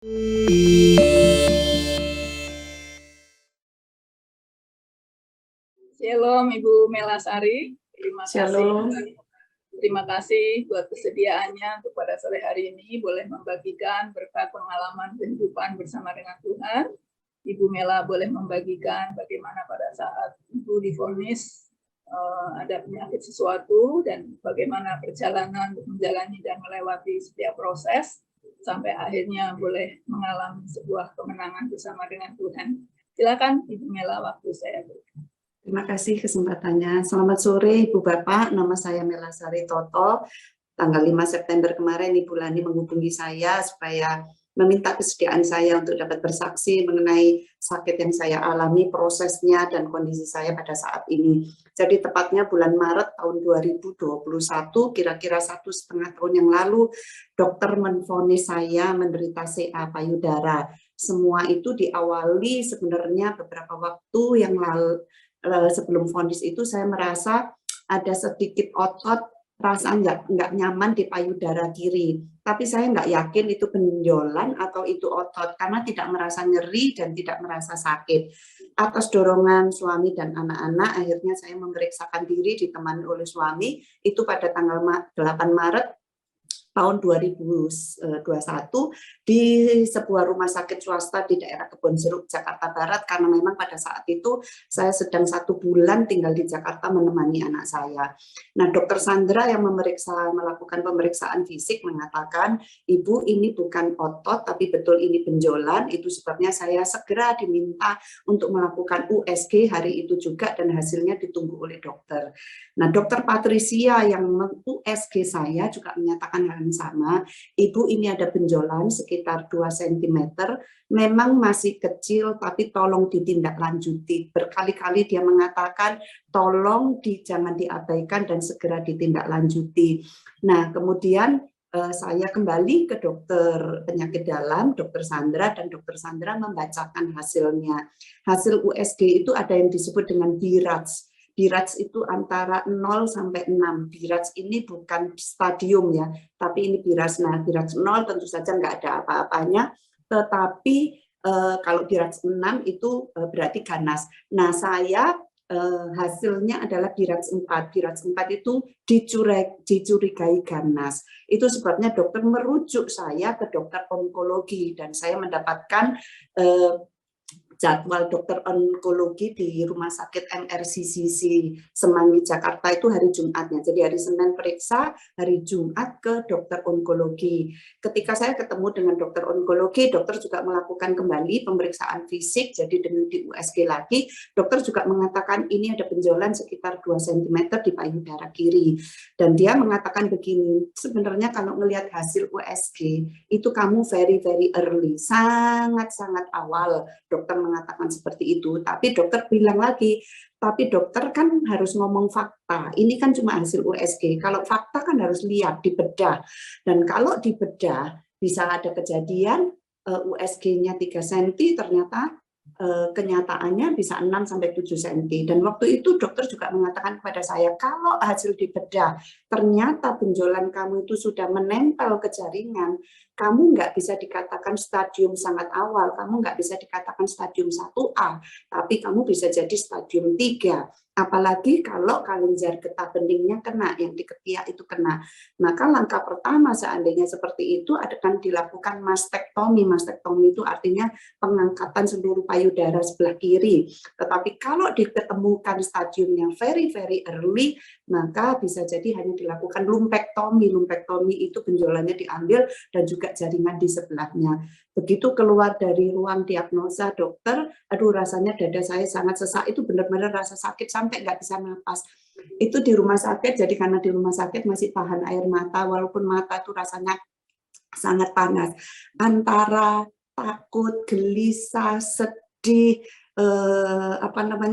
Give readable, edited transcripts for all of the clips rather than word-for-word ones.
Shalom Ibu Melasari, Shalom. Terima kasih buat kesediaannya untuk pada sore hari ini boleh membagikan berkat pengalaman kehidupan bersama dengan Tuhan. Ibu Mela boleh membagikan bagaimana pada saat Ibu divonis ada penyakit sesuatu dan bagaimana perjalanan untuk menjalani dan melewati setiap proses sampai akhirnya boleh mengalami sebuah kemenangan bersama dengan Tuhan. Silakan Ibu Mela, waktu saya berikan. Terima kasih kesempatannya. Selamat sore Ibu Bapak, nama saya Melasari Toto. Tanggal 5 September kemarin Ibu Lani menghubungi saya supaya meminta kesediaan saya untuk dapat bersaksi mengenai sakit yang saya alami, prosesnya dan kondisi saya pada saat ini. Jadi tepatnya bulan Maret tahun 2021, kira-kira 1,5 tahun yang lalu, dokter menvonis saya menderita CA payudara. Semua itu diawali sebenarnya beberapa waktu yang lalu. Sebelum vonis itu saya merasa ada sedikit otot, perasaan nggak nyaman di payudara kiri. Tapi saya nggak yakin itu benjolan atau itu otot, karena tidak merasa nyeri dan tidak merasa sakit. Atas dorongan suami dan anak-anak, akhirnya saya memeriksakan diri ditemani oleh suami, itu pada tanggal 8 Maret tahun 2021 di sebuah rumah sakit swasta di daerah Kebonjeruk, Jakarta Barat, karena memang pada saat itu saya sedang 1 bulan tinggal di Jakarta menemani anak saya. Nah, dokter Sandra yang melakukan pemeriksaan fisik mengatakan, Ibu ini bukan otot tapi betul ini benjolan, itu sebabnya saya segera diminta untuk melakukan USG hari itu juga dan hasilnya ditunggu oleh dokter. Nah, dokter Patricia yang USG saya juga menyatakan hal yang sama, Ibu ini ada benjolan sekitar 2 cm, memang masih kecil tapi tolong ditindaklanjuti. Berkali-kali dia mengatakan tolong jangan diabaikan dan segera ditindaklanjuti. Nah, kemudian saya kembali ke dokter penyakit dalam, dokter Sandra, dan dokter Sandra membacakan hasilnya. Hasil USG itu ada yang disebut dengan BIRATS. BIRATS itu antara 0 sampai 6. BIRATS ini bukan stadium ya, tapi ini BIRATS. Nah, BIRATS 0 tentu saja nggak ada apa-apanya, tetapi kalau BIRATS 6 itu berarti ganas. Nah, saya hasilnya adalah BIRATS 4. BIRATS 4 itu dicurigai ganas. Itu sebabnya dokter merujuk saya ke dokter onkologi dan saya mendapatkan jadwal dokter onkologi di Rumah Sakit MRCCC Semanggi, Jakarta itu hari Jumatnya. Jadi hari Senin periksa, hari Jumat ke dokter onkologi. Ketika saya ketemu dengan dokter onkologi, dokter juga melakukan kembali pemeriksaan fisik, jadi dengan di USG lagi, dokter juga mengatakan ini ada benjolan sekitar 2 cm di payudara kiri. Dan dia mengatakan begini, sebenarnya kalau melihat hasil USG, itu kamu very early, sangat-sangat awal, dokter mengatakan seperti itu. Tapi dokter bilang lagi, tapi dokter kan harus ngomong fakta. Ini kan cuma hasil USG. Kalau fakta kan harus lihat, dibedah. Dan kalau dibedah, bisa ada kejadian USG-nya 3 cm, ternyata kenyataannya bisa 6-7 cm. Dan waktu itu dokter juga mengatakan kepada saya, kalau hasil dibedah, ternyata benjolan kamu itu sudah menempel ke jaringan, kamu nggak bisa dikatakan stadium sangat awal, kamu nggak bisa dikatakan stadium 1A, tapi kamu bisa jadi stadium 3. Apalagi kalau kelenjar getah beningnya kena, yang di ketiak itu kena. Maka langkah pertama seandainya seperti itu akan dilakukan mastektomi. Mastektomi itu artinya pengangkatan seluruh payudara sebelah kiri. Tetapi kalau diketemukan stadiumnya very early, maka bisa jadi hanya dilakukan lumpektomi. Lumpektomi itu benjolannya diambil dan juga jaringan di sebelahnya. Begitu keluar dari ruang diagnosa dokter, aduh rasanya dada saya sangat sesak, itu benar-benar rasa sakit sampai nggak bisa napas. Itu di rumah sakit, jadi karena di rumah sakit masih tahan air mata, walaupun mata itu rasanya sangat panas. Antara takut, gelisah, sedih,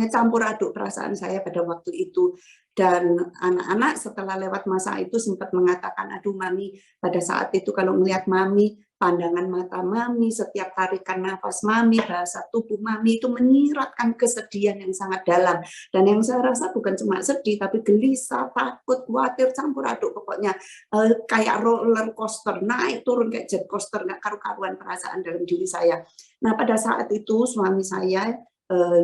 campur aduk perasaan saya pada waktu itu. Dan anak-anak setelah lewat masa itu sempat mengatakan, aduh mami, pada saat itu kalau melihat mami pandangan mata mami, setiap tarikan nafas mami, bahasa tubuh mami itu menyiratkan kesedihan yang sangat dalam. Dan yang saya rasa bukan cuma sedih, tapi gelisah, takut, khawatir, campur aduk, pokoknya kayak roller coaster, naik turun kayak jet coaster, nggak karu-karuan perasaan dalam diri saya. Nah, pada saat itu suami saya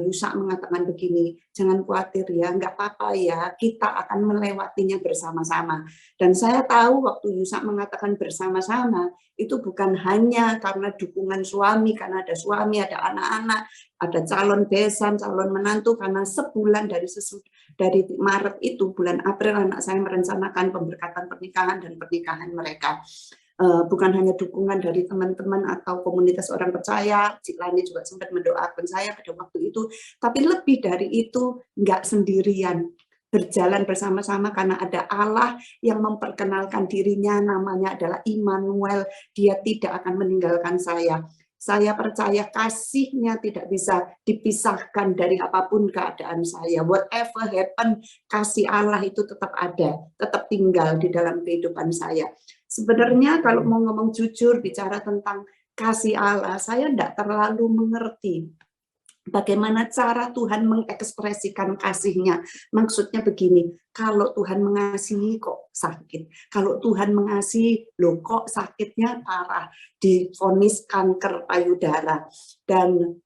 Yusak mengatakan begini, jangan khawatir ya, nggak apa-apa ya, kita akan melewatinya bersama-sama. Dan saya tahu waktu Yusak mengatakan bersama-sama, itu bukan hanya karena dukungan suami, karena ada suami, ada anak-anak, ada calon besan, calon menantu, karena sebulan dari Maret itu, bulan April anak saya merencanakan pemberkatan pernikahan dan pernikahan mereka. Bukan hanya dukungan dari teman-teman atau komunitas orang percaya, Cik Lani juga sempat mendoakan saya pada waktu itu, tapi lebih dari itu nggak sendirian, berjalan bersama-sama karena ada Allah yang memperkenalkan dirinya, namanya adalah Immanuel, dia tidak akan meninggalkan saya. Saya percaya kasihnya tidak bisa dipisahkan dari apapun keadaan saya. Whatever happen, kasih Allah itu tetap ada, tetap tinggal di dalam kehidupan saya. Sebenarnya kalau mau ngomong jujur, bicara tentang kasih Allah, saya tidak terlalu mengerti bagaimana cara Tuhan mengekspresikan kasihnya. Maksudnya begini, kalau Tuhan mengasihi kok sakit. Kalau Tuhan mengasihi, loh kok sakitnya parah, divonis kanker payudara. Dan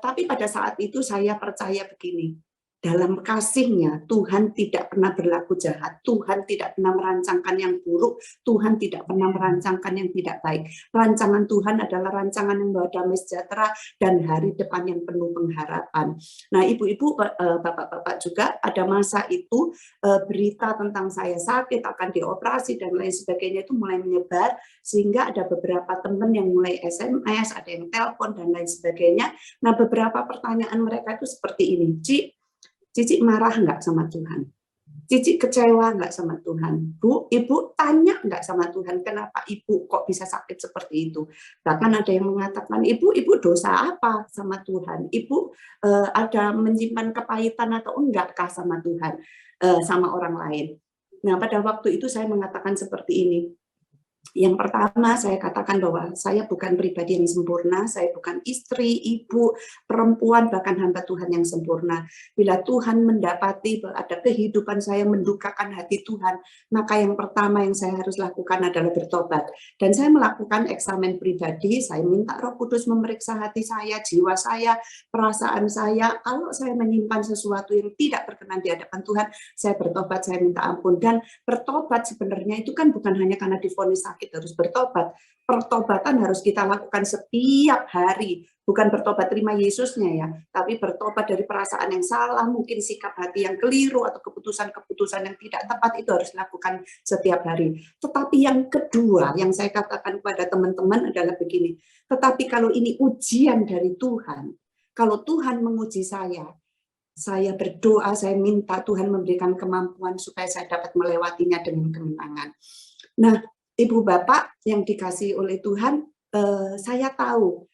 tapi pada saat itu saya percaya begini, dalam kasihnya Tuhan tidak pernah berlaku jahat, Tuhan tidak pernah merancangkan yang buruk, Tuhan tidak pernah merancangkan yang tidak baik. Rancangan Tuhan adalah rancangan yang membawa damai sejahtera dan hari depan yang penuh pengharapan. Nah, ibu-ibu, bapak-bapak juga ada masa itu berita tentang saya sakit, akan dioperasi dan lain sebagainya itu mulai menyebar, sehingga ada beberapa teman yang mulai SMS, ada yang telepon dan lain sebagainya. Nah, beberapa pertanyaan mereka itu seperti ini, Cici marah nggak sama Tuhan? Cici kecewa nggak sama Tuhan? Bu, ibu tanya nggak sama Tuhan, kenapa ibu kok bisa sakit seperti itu? Bahkan ada yang mengatakan, ibu dosa apa sama Tuhan? Ibu ada menyimpan kepahitan atau enggak sama Tuhan, sama orang lain? Nah, pada waktu itu saya mengatakan seperti ini. Yang pertama, saya katakan bahwa saya bukan pribadi yang sempurna, saya bukan istri, ibu, perempuan, bahkan hamba Tuhan yang sempurna. Bila Tuhan mendapati ada kehidupan saya mendukakan hati Tuhan, maka yang pertama yang saya harus lakukan adalah bertobat. Dan saya melakukan eksamen pribadi, saya minta Roh Kudus memeriksa hati saya, jiwa saya, perasaan saya. Kalau saya menyimpan sesuatu yang tidak berkenan di hadapan Tuhan, saya bertobat, saya minta ampun. Dan bertobat sebenarnya itu kan bukan hanya karena divonis sakit harus bertobat. Pertobatan harus kita lakukan setiap hari. Bukan bertobat terima Yesusnya ya, tapi bertobat dari perasaan yang salah, mungkin sikap hati yang keliru atau keputusan-keputusan yang tidak tepat itu harus dilakukan setiap hari. Tetapi yang kedua yang saya katakan kepada teman-teman adalah begini, tetapi kalau ini ujian dari Tuhan, kalau Tuhan menguji saya berdoa, saya minta Tuhan memberikan kemampuan supaya saya dapat melewatinya dengan kemenangan. Nah, Ibu Bapak yang dikasihi oleh Tuhan, saya tahu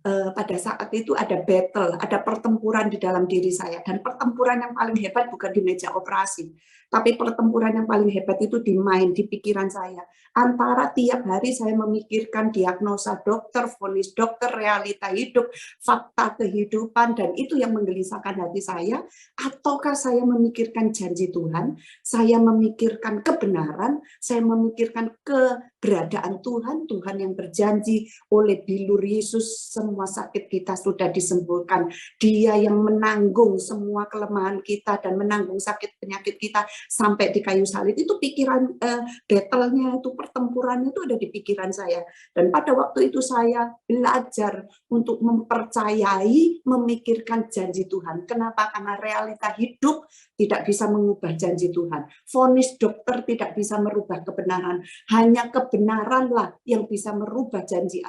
pada saat itu ada battle, ada pertempuran di dalam diri saya. Dan pertempuran yang paling hebat bukan di meja operasi, tapi pertempuran yang paling hebat itu di mind, di pikiran saya. Antara tiap hari saya memikirkan diagnosa dokter, vonis dokter, realita hidup, fakta kehidupan, dan itu yang menggelisahkan hati saya, ataukah saya memikirkan janji Tuhan, saya memikirkan kebenaran, saya memikirkan keberadaan Tuhan, Tuhan yang berjanji oleh bilur Yesus semua sakit kita sudah disembuhkan. Dia yang menanggung semua kelemahan kita dan menanggung sakit penyakit kita sampai di kayu salib. Itu pikiran battle-nya, itu pertempurannya itu ada di pikiran saya. Dan pada waktu itu saya belajar untuk mempercayai, memikirkan janji Tuhan. Kenapa? Karena realita hidup tidak bisa mengubah janji Tuhan. Vonis dokter tidak bisa merubah kebenaran. Hanya kebenaranlah yang bisa merubah janji,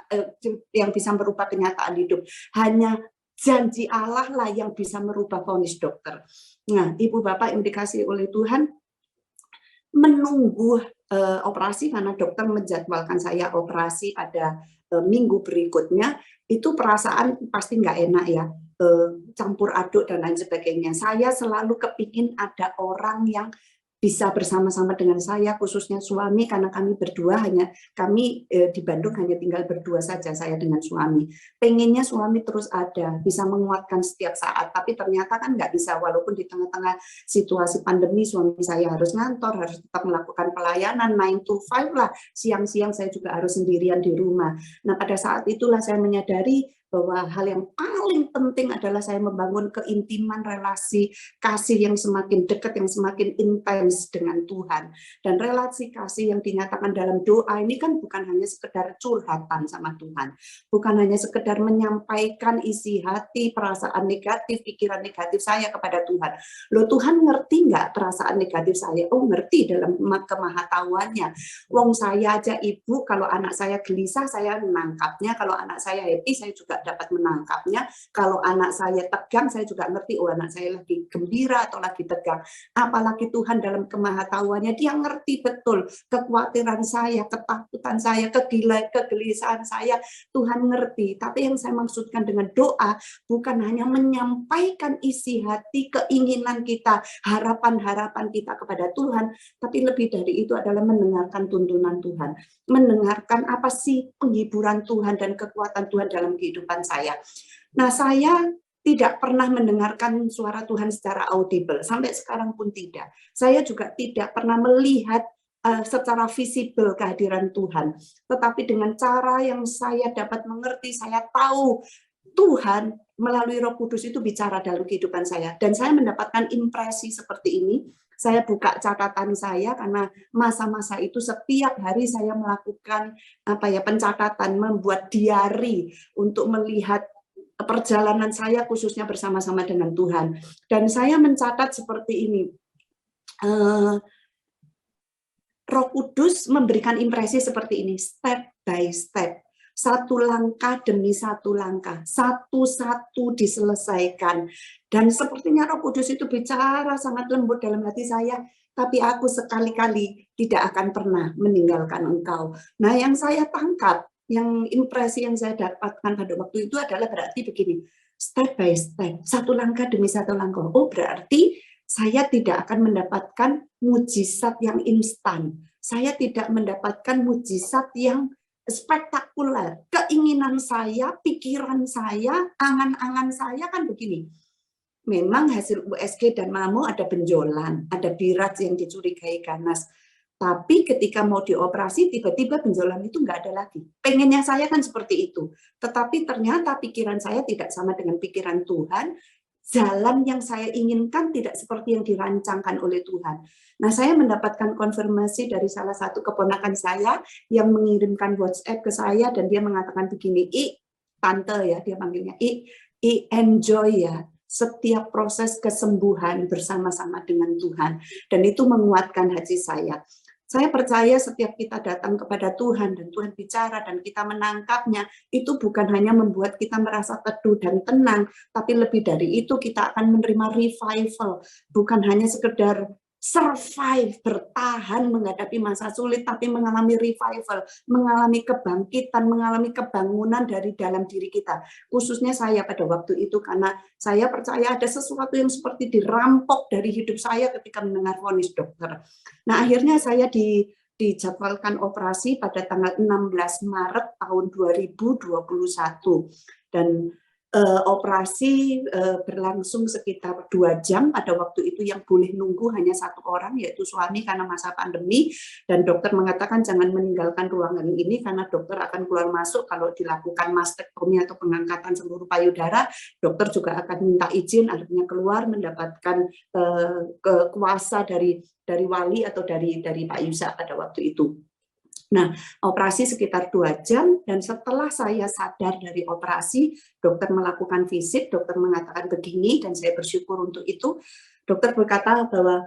yang bisa merubah kenyataan hidup. Hanya janji Allah lah yang bisa merubah vonis dokter. Nah, Ibu Bapak yang dikasihi oleh Tuhan, menunggu operasi karena dokter menjadwalkan saya operasi pada minggu berikutnya, itu perasaan pasti nggak enak ya, campur aduk dan lain sebagainya. Saya selalu kepingin ada orang yang bisa bersama-sama dengan saya, khususnya suami, karena kami berdua kami di Bandung hanya tinggal berdua saja, saya dengan suami. Pengennya suami terus ada, bisa menguatkan setiap saat, tapi ternyata kan nggak bisa, walaupun di tengah-tengah situasi pandemi suami saya harus ngantor, harus tetap melakukan pelayanan 9 to 5 lah, siang-siang saya juga harus sendirian di rumah. Nah, pada saat itulah saya menyadari bahwa hal yang paling penting adalah saya membangun keintiman relasi kasih yang semakin dekat, yang semakin intens dengan Tuhan. Dan relasi kasih yang dinyatakan dalam doa ini kan bukan hanya sekedar curhatan sama Tuhan, bukan hanya sekedar menyampaikan isi hati, perasaan negatif, pikiran negatif saya kepada Tuhan. Loh, Tuhan ngerti nggak perasaan negatif saya? Oh, ngerti dalam kemahatauannya. Wong saya aja ibu, kalau anak saya gelisah saya menangkapnya, kalau anak saya happy saya juga dapat menangkapnya, kalau anak saya tegang saya juga ngerti, oh anak saya lagi gembira atau lagi tegang. Apalagi Tuhan dalam kemahatauannya, dia ngerti betul kekhawatiran saya, ketakutan saya, kegelisahan saya, Tuhan ngerti. Tapi yang saya maksudkan dengan doa bukan hanya menyampaikan isi hati, keinginan kita, harapan-harapan kita kepada Tuhan, tapi lebih dari itu adalah mendengarkan tuntunan Tuhan, mendengarkan apa sih penghiburan Tuhan dan kekuatan Tuhan dalam kehidupan saya. Nah, saya tidak pernah mendengarkan suara Tuhan secara audible, sampai sekarang pun tidak. Saya juga tidak pernah melihat secara visible kehadiran Tuhan, tetapi dengan cara yang saya dapat mengerti, saya tahu Tuhan melalui Roh Kudus itu bicara dalam kehidupan saya, dan saya mendapatkan impresi seperti ini. Saya buka catatan saya karena masa-masa itu setiap hari saya melakukan pencatatan, membuat diary untuk melihat perjalanan saya khususnya bersama-sama dengan Tuhan. Dan saya mencatat seperti ini. Roh Kudus memberikan impresi seperti ini, step by step. Satu langkah demi satu langkah, satu-satu diselesaikan. Dan sepertinya Roh Kudus itu bicara sangat lembut dalam hati saya, tapi aku sekali-kali tidak akan pernah meninggalkan engkau. Nah, yang saya tangkap, yang impresi yang saya dapatkan pada waktu itu adalah berarti begini, step by step, satu langkah demi satu langkah. Oh, berarti saya tidak akan mendapatkan mujizat yang instan. Saya tidak mendapatkan mujizat yang spektakuler. Keinginan saya, pikiran saya, angan-angan saya kan begini. Memang hasil USG dan mamo ada benjolan, ada birat yang dicurigai ganas. Tapi ketika mau dioperasi, tiba-tiba benjolan itu nggak ada lagi. Pengennya saya kan seperti itu. Tetapi ternyata pikiran saya tidak sama dengan pikiran Tuhan. Jalan yang saya inginkan tidak seperti yang dirancangkan oleh Tuhan. Nah, saya mendapatkan konfirmasi dari salah satu keponakan saya yang mengirimkan WhatsApp ke saya, dan dia mengatakan begini, tante ya, dia panggilnya, enjoy ya, setiap proses kesembuhan bersama-sama dengan Tuhan. Dan itu menguatkan hati saya. Saya percaya setiap kita datang kepada Tuhan dan Tuhan bicara dan kita menangkapnya, itu bukan hanya membuat kita merasa teduh dan tenang, tapi lebih dari itu kita akan menerima revival, bukan hanya sekedar survive, bertahan menghadapi masa sulit, tapi mengalami revival, mengalami kebangkitan, mengalami kebangunan dari dalam diri kita. Khususnya saya pada waktu itu, karena saya percaya ada sesuatu yang seperti dirampok dari hidup saya ketika mendengar vonis dokter. Nah, akhirnya saya dijadwalkan operasi pada tanggal 16 Maret tahun 2021. Dan operasi berlangsung sekitar 2 jam. Pada waktu itu yang boleh nunggu hanya 1 orang, yaitu suami, karena masa pandemi, dan dokter mengatakan jangan meninggalkan ruangan ini karena dokter akan keluar masuk. Kalau dilakukan mastektomi atau pengangkatan seluruh payudara, dokter juga akan minta izin, artinya keluar mendapatkan kuasa dari wali atau dari Pak Yusa pada waktu itu. Nah, operasi sekitar 2 jam, dan setelah saya sadar dari operasi, dokter melakukan visit, dokter mengatakan begini, dan saya bersyukur untuk itu. Dokter berkata bahwa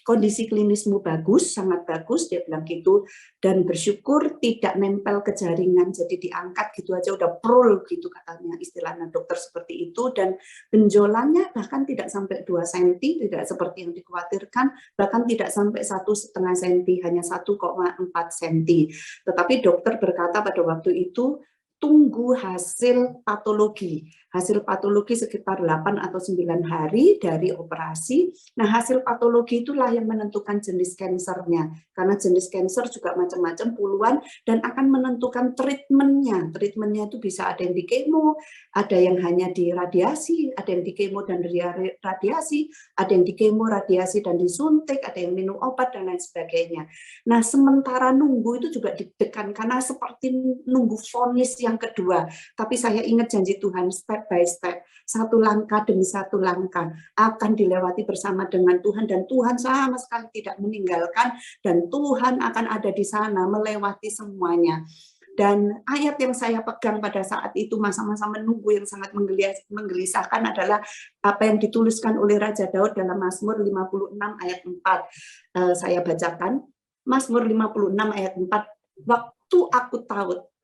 kondisi klinismu bagus, sangat bagus, dia bilang gitu, dan bersyukur tidak nempel ke jaringan, jadi diangkat gitu aja udah prul gitu katanya, istilahnya dokter seperti itu. Dan benjolannya bahkan tidak sampai 2 cm, tidak seperti yang dikhawatirkan, bahkan tidak sampai 1,5 cm, hanya 1,4 cm. Tetapi dokter berkata pada waktu itu, tunggu hasil patologi. Hasil patologi sekitar 8 atau 9 hari dari operasi. Nah, hasil patologi itulah yang menentukan jenis kansernya. Karena jenis kanser juga macam-macam puluhan dan akan menentukan treatmentnya. Treatmentnya itu bisa ada yang di kemo, ada yang hanya di radiasi, ada yang di kemo dan radiasi, ada yang di kemo, radiasi dan disuntik, ada yang minum obat dan lain sebagainya. Nah, sementara nunggu itu juga deg-degan karena seperti nunggu vonis yang kedua. Tapi saya ingat janji Tuhan, step by step, satu langkah demi satu langkah akan dilewati bersama dengan Tuhan, dan Tuhan sama sekali tidak meninggalkan, dan Tuhan akan ada di sana melewati semuanya. Dan ayat yang saya pegang pada saat itu masa-masa menunggu yang sangat menggelisahkan adalah apa yang dituliskan oleh Raja Daud dalam Mazmur 56 ayat 4. Saya bacakan, Mazmur 56 ayat 4,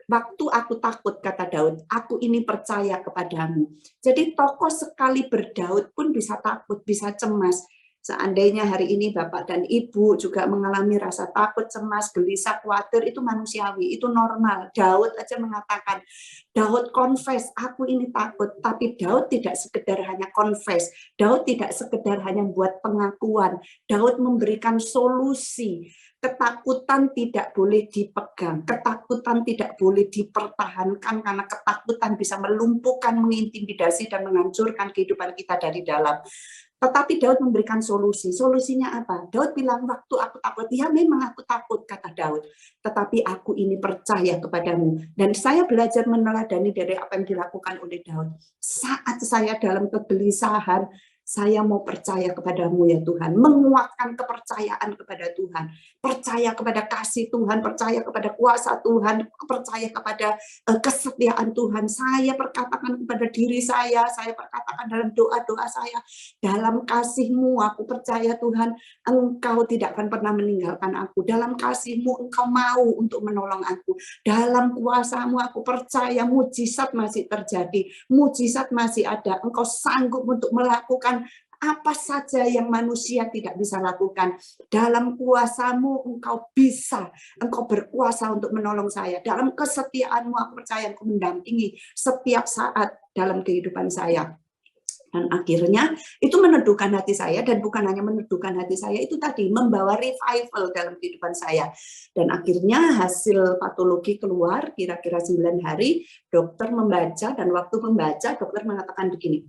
Waktu aku takut, kata Daud, aku ini percaya kepadamu. Jadi tokoh sekali berdaud pun bisa takut, bisa cemas. Seandainya hari ini Bapak dan Ibu juga mengalami rasa takut, cemas, gelisah, khawatir, itu manusiawi, itu normal. Daud aja mengatakan, Daud confess, aku ini takut. Tapi Daud tidak sekedar hanya confess, Daud tidak sekedar hanya buat pengakuan, Daud memberikan solusi. Ketakutan tidak boleh dipegang, ketakutan tidak boleh dipertahankan, karena ketakutan bisa melumpuhkan, mengintimidasi, dan menghancurkan kehidupan kita dari dalam. Tetapi Daud memberikan solusi. Solusinya apa? Daud bilang, waktu aku takut, ya memang aku takut, kata Daud. Tetapi aku ini percaya kepadamu. Dan saya belajar meneladani dari apa yang dilakukan oleh Daud. Saat saya dalam kegelisahan, saya mau percaya kepadamu ya Tuhan, menguatkan kepercayaan kepada Tuhan, percaya kepada kasih Tuhan, percaya kepada kuasa Tuhan, percaya kepada kesetiaan Tuhan. Saya perkatakan kepada diri saya perkatakan dalam doa-doa saya, dalam kasih-Mu aku percaya Tuhan, Engkau tidak akan pernah meninggalkan aku. Dalam kasih-Mu Engkau mau untuk menolong aku. Dalam kuasa-Mu aku percaya mujizat masih terjadi, mujizat masih ada. Engkau sanggup untuk melakukan apa saja yang manusia tidak bisa lakukan. Dalam kuasa-Mu Engkau bisa, Engkau berkuasa untuk menolong saya. Dalam kesetiaan-Mu aku percaya Engkau mendampingi setiap saat dalam kehidupan saya. Dan akhirnya itu meneduhkan hati saya, dan bukan hanya meneduhkan hati saya, itu tadi membawa revival dalam kehidupan saya. Dan akhirnya hasil patologi keluar kira-kira 9 hari, dokter membaca, dan waktu membaca dokter mengatakan begini,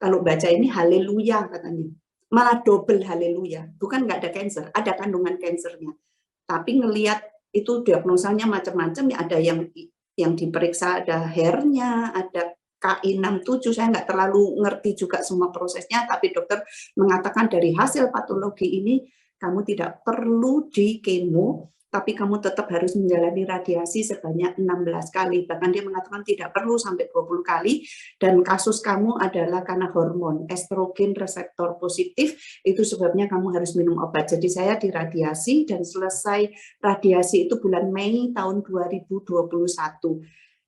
kalau baca ini haleluya katanya, malah double haleluya, bukan nggak ada kanker, ada kandungan kankernya. Tapi ngelihat itu diagnosanya macam-macam, ya ada yang diperiksa, ada hairnya, ada KI67, saya nggak terlalu ngerti juga semua prosesnya, tapi dokter mengatakan dari hasil patologi ini, kamu tidak perlu di kemo, tapi kamu tetap harus menjalani radiasi sebanyak 16 kali. Bahkan dia mengatakan tidak perlu sampai 20 kali, dan kasus kamu adalah karena hormon, estrogen reseptor positif, itu sebabnya kamu harus minum obat. Jadi saya diradiasi, dan selesai radiasi itu bulan Mei tahun 2021.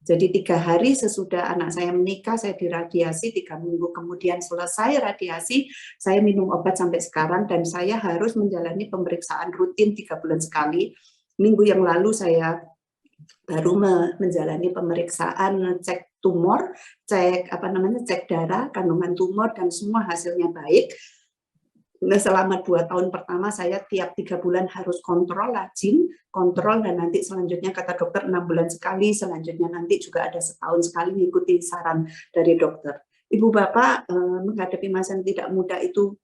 Jadi 3 hari sesudah anak saya menikah, saya diradiasi, 3 minggu kemudian selesai radiasi, saya minum obat sampai sekarang, dan saya harus menjalani pemeriksaan rutin 3 bulan sekali. Minggu yang lalu saya baru menjalani pemeriksaan, cek tumor, cek darah, kandungan tumor, dan semua hasilnya baik. Nah, selama 2 tahun pertama saya tiap 3 bulan harus kontrol rajin, kontrol, dan nanti selanjutnya kata dokter 6 bulan sekali, selanjutnya nanti juga ada setahun sekali mengikuti saran dari dokter. Ibu Bapak, menghadapi masa yang tidak mudah itu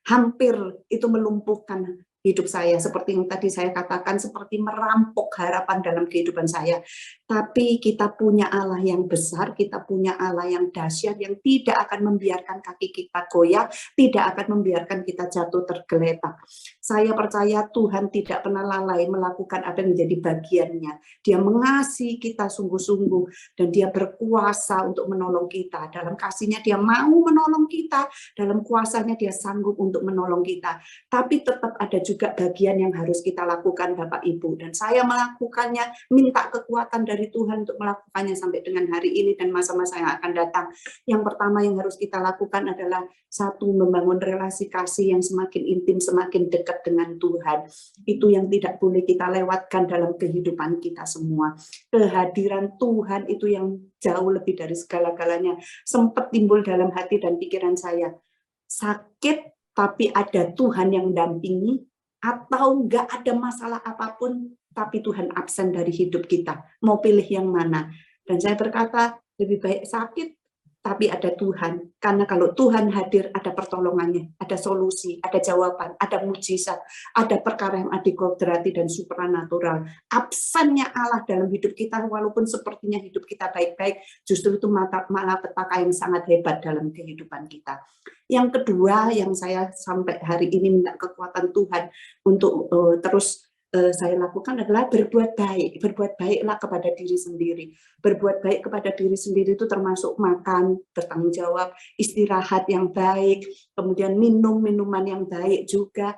hampir itu melumpuhkan hidup saya, seperti yang tadi saya katakan, seperti merampok harapan dalam kehidupan saya. Tapi kita punya Allah yang besar, kita punya Allah yang dahsyat, yang tidak akan membiarkan kaki kita goyah, tidak akan membiarkan kita jatuh tergeletak. Saya percaya Tuhan tidak pernah lalai melakukan apa yang menjadi bagiannya. Dia mengasihi kita sungguh-sungguh, dan dia berkuasa untuk menolong kita. Dalam kasihnya dia mau menolong kita, dalam kuasanya dia sanggup untuk menolong kita. Tapi tetap ada juga bagian yang harus kita lakukan Bapak Ibu. Dan saya melakukannya, minta kekuatan dari Tuhan untuk melakukannya sampai dengan hari ini dan masa-masa yang akan datang. Yang pertama yang harus kita lakukan adalah satu, membangun relasi kasih yang semakin intim, semakin dekat dengan Tuhan. Itu yang tidak boleh kita lewatkan dalam kehidupan kita semua. Kehadiran Tuhan itu yang jauh lebih dari segala-galanya. Sempat timbul dalam hati dan pikiran saya, sakit tapi ada Tuhan yang dampingi, atau nggak ada masalah apapun, tapi Tuhan absen dari hidup kita. Mau pilih yang mana? Dan saya berkata, lebih baik sakit, tapi ada Tuhan. Karena kalau Tuhan hadir, ada pertolongannya, ada solusi, ada jawaban, ada mujizat, ada perkara yang adikodrati dan supranatural. Absennya Allah dalam hidup kita, walaupun sepertinya hidup kita baik-baik, justru itu malah petaka yang sangat hebat dalam kehidupan kita. Yang kedua, yang saya sampai hari ini minta kekuatan Tuhan untuk terus saya lakukan adalah berbuat baik. Berbuat baiklah kepada diri sendiri. Berbuat baik kepada diri sendiri itu termasuk makan, bertanggung jawab, istirahat yang baik, kemudian minum minuman yang baik juga.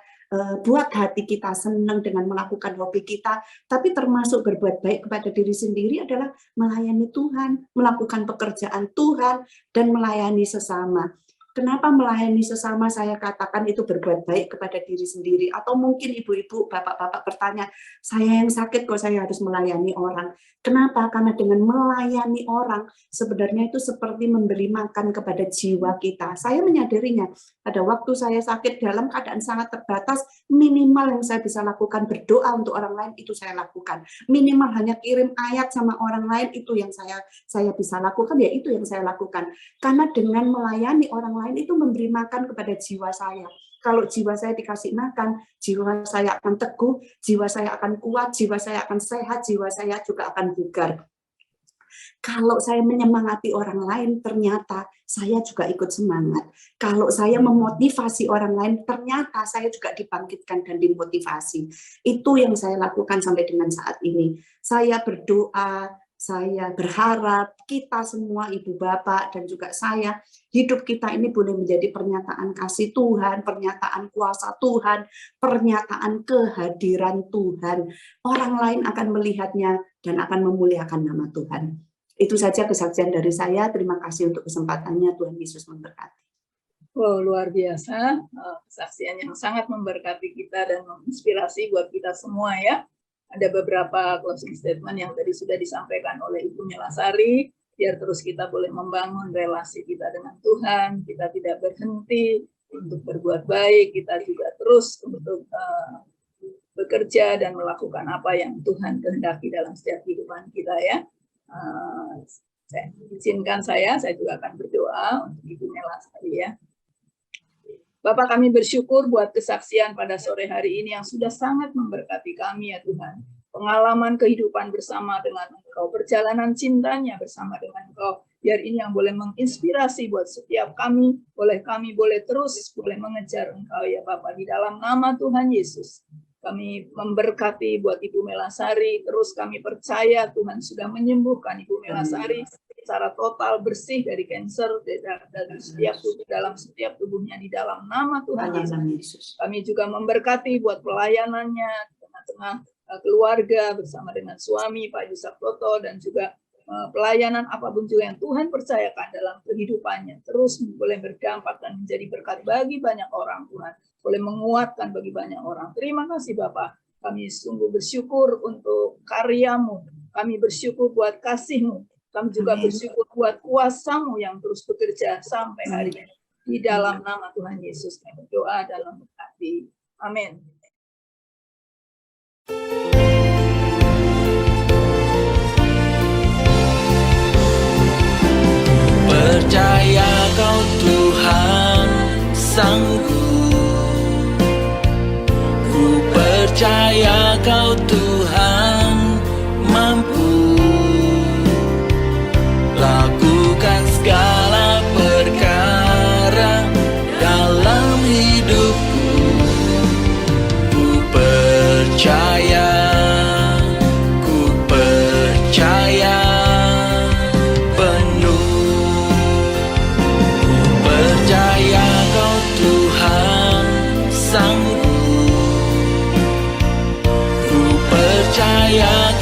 Buat hati kita senang dengan melakukan hobi kita, tapi termasuk berbuat baik kepada diri sendiri adalah melayani Tuhan, melakukan pekerjaan Tuhan, dan melayani sesama. Kenapa melayani sesama saya katakan itu berbuat baik kepada diri sendiri? Atau mungkin ibu-ibu, bapak-bapak bertanya, saya yang sakit kok saya harus melayani orang. Kenapa? Karena dengan melayani orang, sebenarnya itu seperti memberi makan kepada jiwa kita. Saya menyadarinya, pada waktu saya sakit dalam keadaan sangat terbatas, minimal yang saya bisa lakukan berdoa untuk orang lain, itu saya lakukan. Minimal hanya kirim ayat sama orang lain, itu yang saya bisa lakukan, ya itu yang saya lakukan. Karena dengan melayani orang lain itu memberi makan kepada jiwa saya. Kalau jiwa saya dikasih makan, jiwa saya akan teguh, jiwa saya akan kuat, jiwa saya akan sehat, jiwa saya juga akan bugar. Kalau saya menyemangati orang lain, ternyata saya juga ikut semangat. Kalau saya memotivasi orang lain, ternyata saya juga dibangkitkan dan dimotivasi. Itu yang saya lakukan sampai dengan saat ini. Saya berdoa, saya berharap kita semua, ibu bapak dan juga saya, hidup kita ini boleh menjadi pernyataan kasih Tuhan, pernyataan kuasa Tuhan, pernyataan kehadiran Tuhan. Orang lain akan melihatnya dan akan memuliakan nama Tuhan. Itu saja kesaksian dari saya. Terima kasih untuk kesempatannya. Tuhan Yesus memberkati. Oh, luar biasa. Kesaksian yang sangat memberkati kita dan menginspirasi buat kita semua ya. Ada beberapa closing statement yang tadi sudah disampaikan oleh Ibu Melasari, biar terus kita boleh membangun relasi kita dengan Tuhan, kita tidak berhenti untuk berbuat baik, kita juga terus untuk bekerja dan melakukan apa yang Tuhan kehendaki dalam setiap kehidupan kita ya. Izinkan saya juga akan berdoa untuk Ibu Melasari ya. Bapak, kami bersyukur buat kesaksian pada sore hari ini yang sudah sangat memberkati kami ya Tuhan. Pengalaman kehidupan bersama dengan Engkau, perjalanan cintanya bersama dengan Engkau, biar ini yang boleh menginspirasi buat setiap kami boleh terus mengejar Engkau ya Bapak, di dalam nama Tuhan Yesus. Kami memberkati buat Ibu Melasari, terus kami percaya Tuhan sudah menyembuhkan Ibu Melasari secara total, bersih dari kanker dalam setiap tubuhnya di dalam nama Tuhan Yesus. Kami juga memberkati buat pelayanannya di tengah-tengah keluarga bersama dengan suami Pak Yusuf Toto, dan juga pelayanan apapun juga yang Tuhan percayakan dalam kehidupannya terus boleh berdampak dan menjadi berkat bagi banyak orang. Tuhan boleh menguatkan bagi banyak orang. Terima kasih Bapak, kami sungguh bersyukur untuk karya-Mu, kami bersyukur buat kasih-Mu, kami juga bersyukur buat kuasa-Mu yang terus bekerja sampai hari ini. Di dalam nama Tuhan Yesus kami berdoa dan memberkati. Amin. Percaya Kau Tuhan sanggup, ku percaya Kau Tuhan mampu lakukan segala perkara dalam hidupku. Ku percaya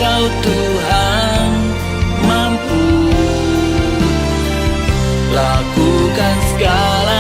Kau Tuhan mampu lakukan segala